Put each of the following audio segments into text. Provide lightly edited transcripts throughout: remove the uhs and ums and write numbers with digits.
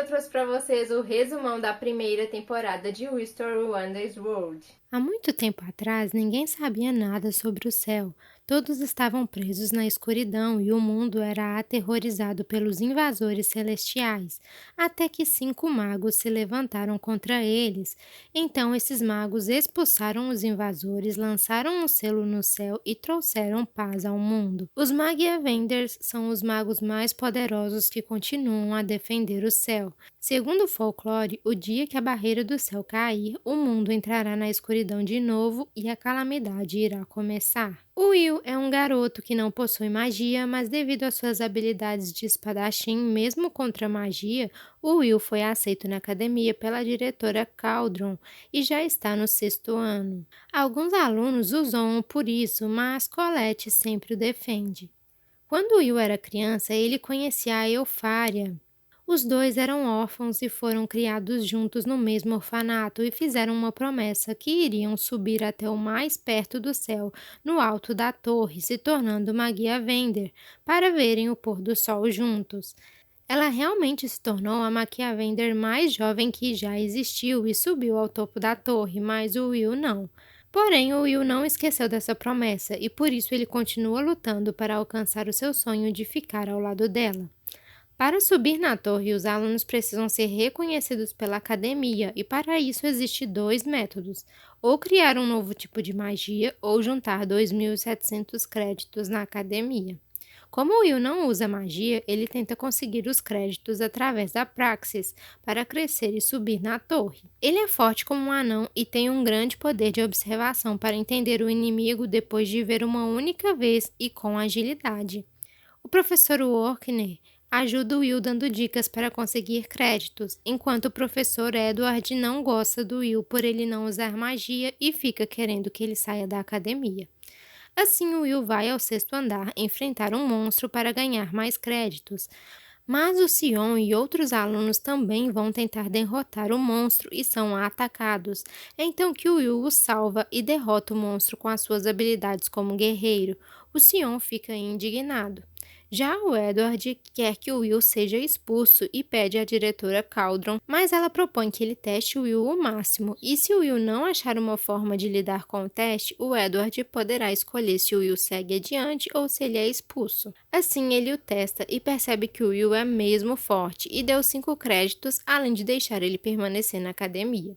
eu trouxe para vocês o resumão da primeira temporada de Whisper Wonders World. Há muito tempo atrás, ninguém sabia nada sobre o céu. Todos estavam presos na escuridão e o mundo era aterrorizado pelos invasores celestiais, até que 5 magos se levantaram contra eles. Então, esses magos expulsaram os invasores, lançaram um selo no céu e trouxeram paz ao mundo. Os Magiavenders são os magos mais poderosos que continuam a defender o céu. Segundo o folclore, o dia que a barreira do céu cair, o mundo entrará na escuridão de novo e a calamidade irá começar. O Will é um garoto que não possui magia, mas devido às suas habilidades de espadachim, mesmo contra a magia, o Will foi aceito na academia pela diretora Cauldron e já está no 6º ano. Alguns alunos o zoam por isso, mas Colette sempre o defende. Quando Will era criança, ele conhecia a Eupharia. Os dois eram órfãos e foram criados juntos no mesmo orfanato e fizeram uma promessa que iriam subir até o mais perto do céu, no alto da torre, se tornando Magia Vender, para verem o pôr do sol juntos. Ela realmente se tornou a Magia Vender mais jovem que já existiu e subiu ao topo da torre, mas o Will não. Porém, o Will não esqueceu dessa promessa e por isso ele continua lutando para alcançar o seu sonho de ficar ao lado dela. Para subir na torre, os alunos precisam ser reconhecidos pela academia e para isso existem 2 métodos: ou criar um novo tipo de magia ou juntar 2.700 créditos na academia. Como o Will não usa magia, ele tenta conseguir os créditos através da praxis para crescer e subir na torre. Ele é forte como um anão e tem um grande poder de observação para entender o inimigo depois de ver uma única vez e com agilidade. O professor Workner ajuda o Will dando dicas para conseguir créditos, enquanto o professor Edward não gosta do Will por ele não usar magia e fica querendo que ele saia da academia. Assim, o Will vai ao 6º andar enfrentar um monstro para ganhar mais créditos, mas o Sion e outros alunos também vão tentar derrotar o monstro e são atacados. É então que o Will o salva e derrota o monstro com as suas habilidades como guerreiro. O Sion fica indignado. Já o Edward quer que o Will seja expulso e pede à diretora Cauldron, mas ela propõe que ele teste o Will ao máximo, e se o Will não achar uma forma de lidar com o teste, o Edward poderá escolher se o Will segue adiante ou se ele é expulso. Assim, ele o testa e percebe que o Will é mesmo forte e deu 5 créditos, além de deixar ele permanecer na academia.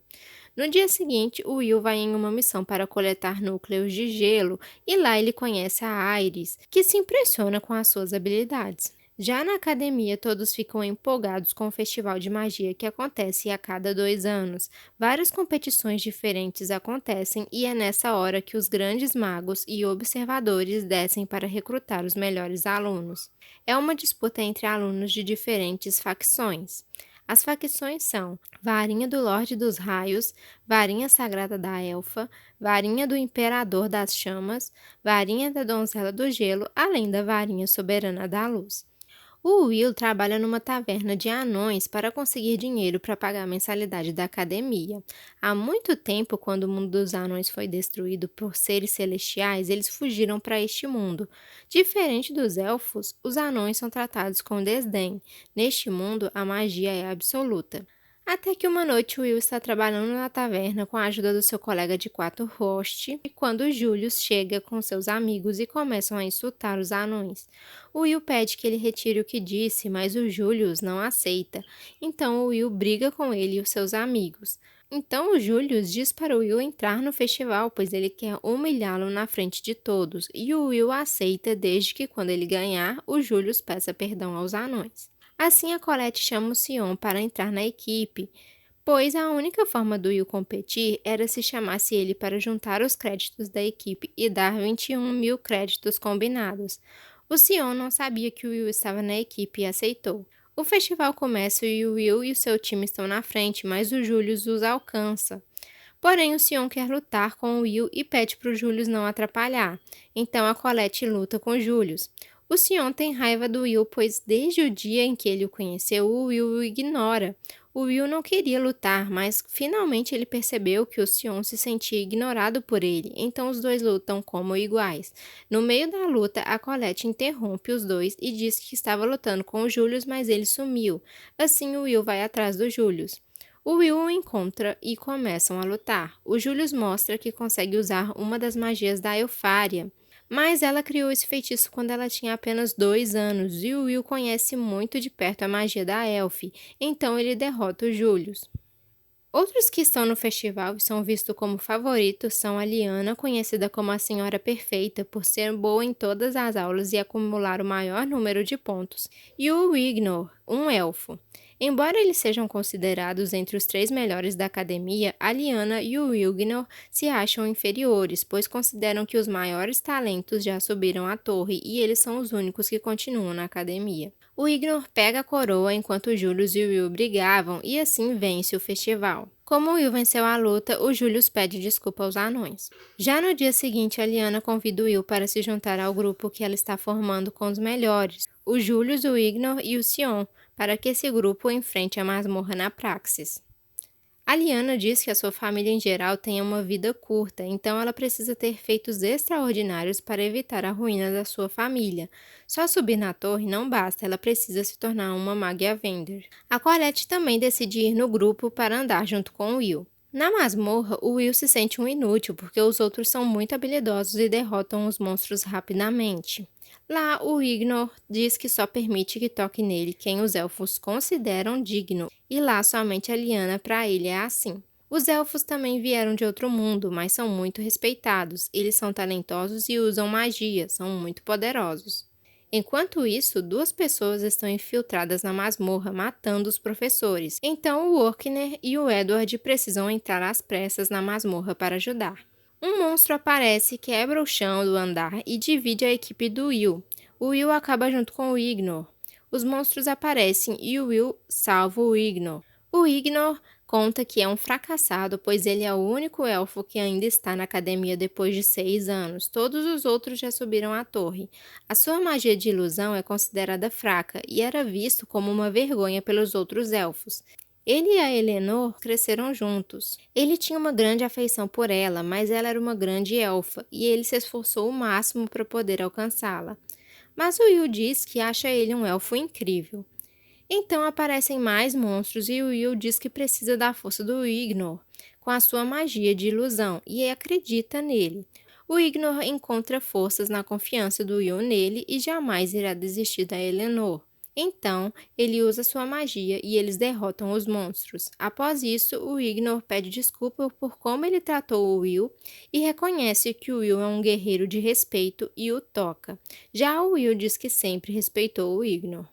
No dia seguinte, o Will vai em uma missão para coletar núcleos de gelo e lá ele conhece a Iris, que se impressiona com as suas habilidades. Já na academia, todos ficam empolgados com o festival de magia que acontece a cada 2 anos. Várias competições diferentes acontecem e é nessa hora que os grandes magos e observadores descem para recrutar os melhores alunos. É uma disputa entre alunos de diferentes facções. As facções são Varinha do Lorde dos Raios, Varinha Sagrada da Elfa, Varinha do Imperador das Chamas, Varinha da Donzela do Gelo, além da Varinha Soberana da Luz. O Will trabalha numa taverna de anões para conseguir dinheiro para pagar a mensalidade da academia. Há muito tempo, quando o mundo dos anões foi destruído por seres celestiais, eles fugiram para este mundo. Diferente dos elfos, os anões são tratados com desdém. Neste mundo, a magia é absoluta. Até que uma noite Will está trabalhando na taverna com a ajuda do seu colega de quarto Host, e quando Julius chega com seus amigos e começam a insultar os anões. O Will pede que ele retire o que disse, mas o Julius não aceita. Então o Will briga com ele e os seus amigos. Então o Julius diz para o Will entrar no festival, pois ele quer humilhá-lo na frente de todos, e o Will aceita desde que quando ele ganhar, o Julius peça perdão aos anões. Assim, a Colette chama o Sion para entrar na equipe, pois a única forma do Will competir era se chamasse ele para juntar os créditos da equipe e dar 21.000 créditos combinados. O Sion não sabia que o Will estava na equipe e aceitou. O festival começa e o Will e o seu time estão na frente, mas o Julius os alcança. Porém, o Sion quer lutar com o Will e pede para o Julius não atrapalhar. Então, a Colette luta com o Julius. O Sion tem raiva do Will, pois desde o dia em que ele o conheceu, o Will o ignora. O Will não queria lutar, mas finalmente ele percebeu que o Sion se sentia ignorado por ele, então os dois lutam como iguais. No meio da luta, a Colette interrompe os dois e diz que estava lutando com o Julius, mas ele sumiu. Assim, o Will vai atrás do Julius. O Will o encontra e começam a lutar. O Julius mostra que consegue usar uma das magias da Elfária, mas ela criou esse feitiço quando ela tinha apenas 2 anos e o Will conhece muito de perto a magia da Elfe, então ele derrota o Julius. Outros que estão no festival e são vistos como favoritos são a Liana, conhecida como a Senhora Perfeita por ser boa em todas as aulas e acumular o maior número de pontos, e o Wignor, um elfo. Embora eles sejam considerados entre os 3 melhores da academia, a Liana e o Wignor se acham inferiores, pois consideram que os maiores talentos já subiram a torre e eles são os únicos que continuam na academia. O Ignor pega a coroa enquanto Julius e o Will brigavam e assim vence o festival. Como o Will venceu a luta, o Julius pede desculpa aos anões. Já no dia seguinte, a Liana convida o Will para se juntar ao grupo que ela está formando com os melhores, o Julius, o Ignor e o Sion, para que esse grupo enfrente a masmorra na Praxis. A Liana diz que a sua família em geral tem uma vida curta, então ela precisa ter feitos extraordinários para evitar a ruína da sua família. Só subir na torre não basta, ela precisa se tornar uma Magia Vender. A Colette também decide ir no grupo para andar junto com o Will. Na masmorra, o Will se sente um inútil porque os outros são muito habilidosos e derrotam os monstros rapidamente. Lá, o Ignor diz que só permite que toque nele quem os elfos consideram digno, e lá somente a Liana para ele é assim. Os elfos também vieram de outro mundo, mas são muito respeitados. Eles são talentosos e usam magia, são muito poderosos. Enquanto isso, 2 pessoas estão infiltradas na masmorra, matando os professores. Então, o Orkner e o Edward precisam entrar às pressas na masmorra para ajudar. Um monstro aparece, quebra o chão do andar e divide a equipe do Will. O Will acaba junto com o Ignor. Os monstros aparecem e o Will salva o Ignor. O Ignor conta que é um fracassado, pois ele é o único elfo que ainda está na academia depois de 6 anos. Todos os outros já subiram a torre. A sua magia de ilusão é considerada fraca e era visto como uma vergonha pelos outros elfos. Ele e a Eleanor cresceram juntos. Ele tinha uma grande afeição por ela, mas ela era uma grande elfa, e ele se esforçou o máximo para poder alcançá-la. Mas o Will diz que acha ele um elfo incrível. Então aparecem mais monstros e o Will diz que precisa da força do Ignor, com a sua magia de ilusão, e acredita nele. O Ignor encontra forças na confiança do Will nele e jamais irá desistir da Eleanor. Então, ele usa sua magia e eles derrotam os monstros. Após isso, o Ignor pede desculpa por como ele tratou o Will e reconhece que o Will é um guerreiro de respeito e o toca. Já o Will diz que sempre respeitou o Ignor.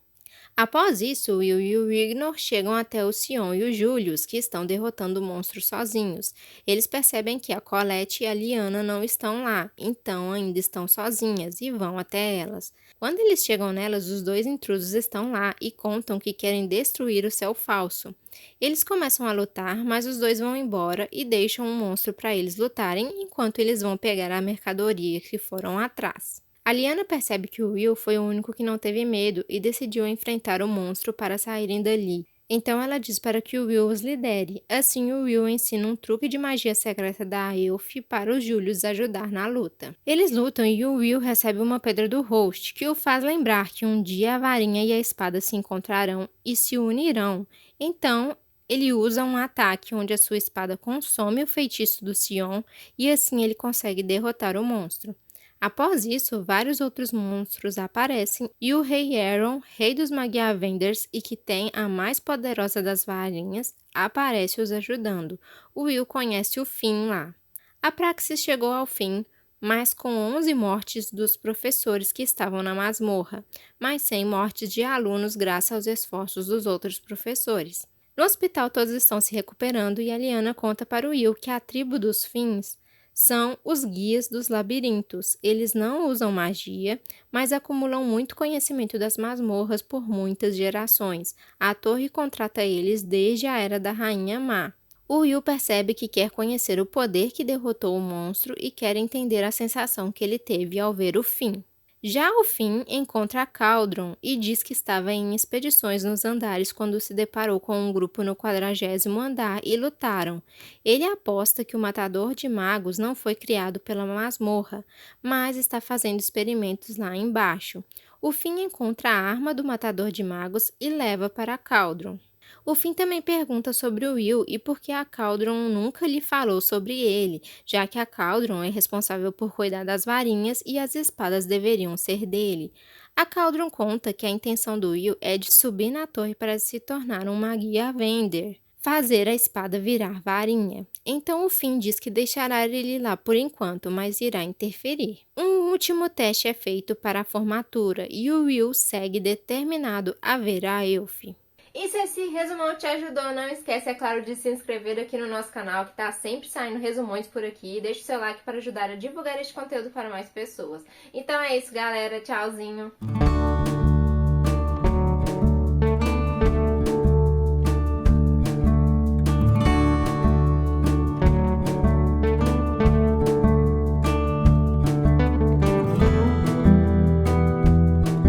Após isso, o Will e o Ignor chegam até o Sion e o Julius, que estão derrotando o monstro sozinhos. Eles percebem que a Colette e a Liana não estão lá, então ainda estão sozinhas e vão até elas. Quando eles chegam nelas, os 2 intrusos estão lá e contam que querem destruir o céu falso. Eles começam a lutar, mas os 2 vão embora e deixam um monstro para eles lutarem, enquanto eles vão pegar a mercadoria que foram atrás. A Liana percebe que o Will foi o único que não teve medo e decidiu enfrentar o monstro para saírem dali. Então ela diz para que o Will os lidere. Assim, o Will ensina um truque de magia secreta da Elf para os Julius ajudar na luta. Eles lutam e o Will recebe uma pedra do Host, que o faz lembrar que um dia a varinha e a espada se encontrarão e se unirão. Então, ele usa um ataque onde a sua espada consome o feitiço do Sion e assim ele consegue derrotar o monstro. Após isso, vários outros monstros aparecem e o Rei Aaron, rei dos Magiavenders e que tem a mais poderosa das varinhas, aparece os ajudando. O Will conhece o fim lá. A Praxis chegou ao fim, mas com 11 mortes dos professores que estavam na masmorra, mas sem mortes de alunos graças aos esforços dos outros professores. No hospital todos estão se recuperando e a Liana conta para o Will que a tribo dos fins são os guias dos labirintos. Eles não usam magia, mas acumulam muito conhecimento das masmorras por muitas gerações. A torre contrata eles desde a era da Rainha Má. O Will percebe que quer conhecer o poder que derrotou o monstro e quer entender a sensação que ele teve ao ver o fim. Já o Finn encontra a Cauldron e diz que estava em expedições nos andares quando se deparou com um grupo no 40º andar e lutaram. Ele aposta que o matador de magos não foi criado pela masmorra, mas está fazendo experimentos lá embaixo. O Finn encontra a arma do matador de magos e leva para a Cauldron. O Finn também pergunta sobre o Will e por que a Cauldron nunca lhe falou sobre ele, já que a Cauldron é responsável por cuidar das varinhas e as espadas deveriam ser dele. A Cauldron conta que a intenção do Will é de subir na torre para se tornar um magia Vender, fazer a espada virar varinha. Então o Finn diz que deixará ele lá por enquanto, mas irá interferir. Um último teste é feito para a formatura e o Will segue determinado a ver a Elf. E se esse resumão te ajudou, não esquece, é claro, de se inscrever aqui no nosso canal, que tá sempre saindo resumões por aqui. Deixe o seu like para ajudar a divulgar este conteúdo para mais pessoas. Então é isso, galera. Tchauzinho!